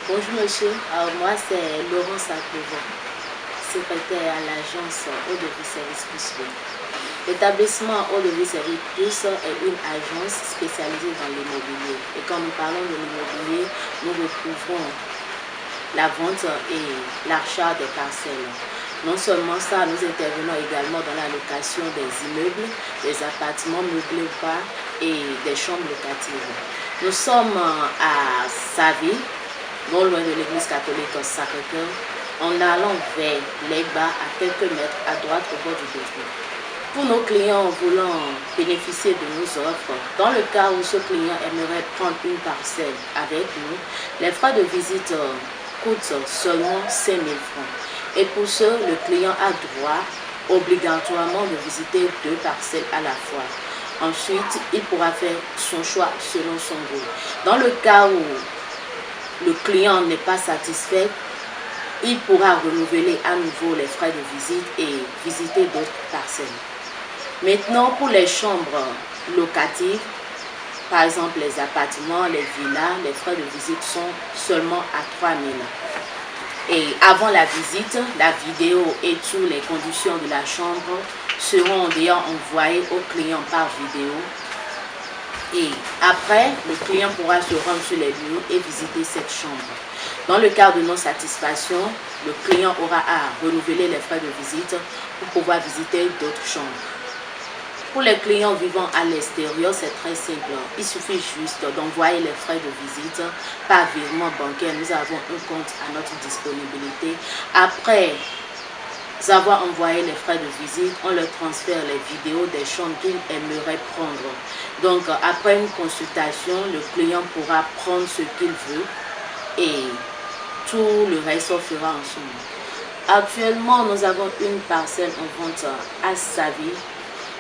Bonjour monsieur, moi c'est Laurence Akovo, secrétaire à l'agence Eau de Vie Service Plus. L'établissement Eau de Vie Service Plus est une agence spécialisée dans l'immobilier. Et quand nous parlons de l'immobilier, nous recouvrons la vente et l'achat des parcelles. Non seulement ça, nous intervenons également dans la location des immeubles, des appartements meublés ou pas et des chambres locatives. Nous sommes à Savy, non loin de l'église catholique Sacré-Cœur, en allant vers les bas à quelques mètres à droite au bord du détour. Pour nos clients voulant bénéficier de nos offres, dans le cas où ce client aimerait prendre une parcelle avec nous, les frais de visite coûtent seulement 5 000 francs. Et pour ce, le client a droit obligatoirement de visiter 2 parcelles à la fois. Ensuite, il pourra faire son choix selon son goût. Dans le cas où le client n'est pas satisfait, il pourra renouveler à nouveau les frais de visite et visiter d'autres parcelles. Maintenant, pour les chambres locatives, par exemple les appartements, les villas, les frais de visite sont seulement à 3 000. Et avant la visite, la vidéo et toutes les conditions de la chambre seront d'ailleurs envoyées au client par vidéo. Et après, le client pourra se rendre sur les lieux et visiter cette chambre. Dans le cas de non-satisfaction, le client aura à renouveler les frais de visite pour pouvoir visiter d'autres chambres. Pour les clients vivant à l'extérieur, c'est très simple. Il suffit juste d'envoyer les frais de visite par virement bancaire. Nous avons un compte à notre disponibilité. Après avoir envoyé les frais de visite, on leur transfère les vidéos des chambres qu'ils aimeraient prendre. Donc, après une consultation, le client pourra prendre ce qu'il veut et tout le reste se fera ensemble. Actuellement, nous avons une parcelle en vente à Savy,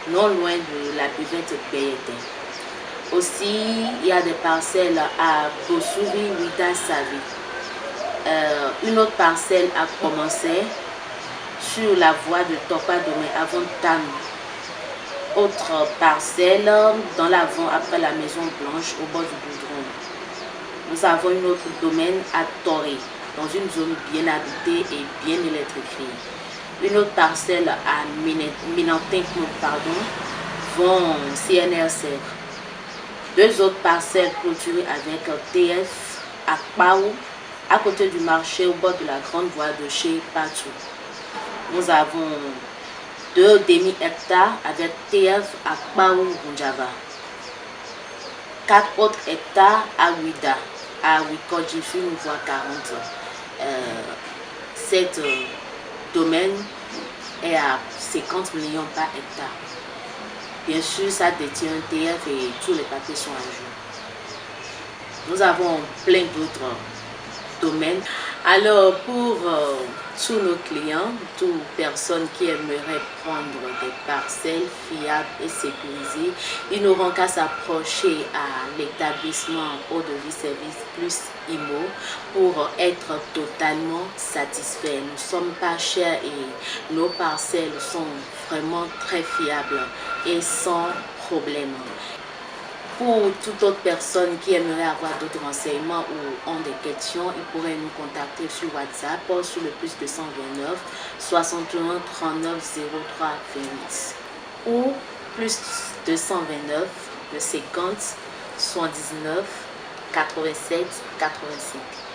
non loin de la buvette Béyété. Aussi, il y a des parcelles à Bossouvi, Ouida, Savy. Une autre parcelle a commencé sur la voie de Topa Domé avant Tan. Autre parcelle dans l'avant après la Maison Blanche au bord du Boudron. Nous avons une autre domaine à Toré, dans une zone bien habitée et bien électrifiée. Une autre parcelle à Minantin, vont CNRC. 2 autres parcelles clôturées avec TF à Paou, à côté du marché au bord de la grande voie de chez Patou. Nous avons 2 demi-hectares avec TF à Paou, Rundjava. 4 autres hectares à Ouida, à Wikodjifu, voie 40. Cet domaine est à 50 millions par hectare. Bien sûr, ça détient un TF et tous les papiers sont à jour. Nous avons plein d'autres domaines. Alors, pour tous nos clients, toutes personnes qui aimeraient prendre des parcelles fiables et sécurisées, ils n'auront qu'à s'approcher à l'établissement Eau de Vie Service Plus IMO pour être totalement satisfaits. Nous ne sommes pas chers et nos parcelles sont vraiment très fiables et sans problème. Pour toute autre personne qui aimerait avoir d'autres renseignements ou ont des questions, ils pourraient nous contacter sur WhatsApp sur le plus 229 61 39 03 28 ou plus 229 50 79 87 85.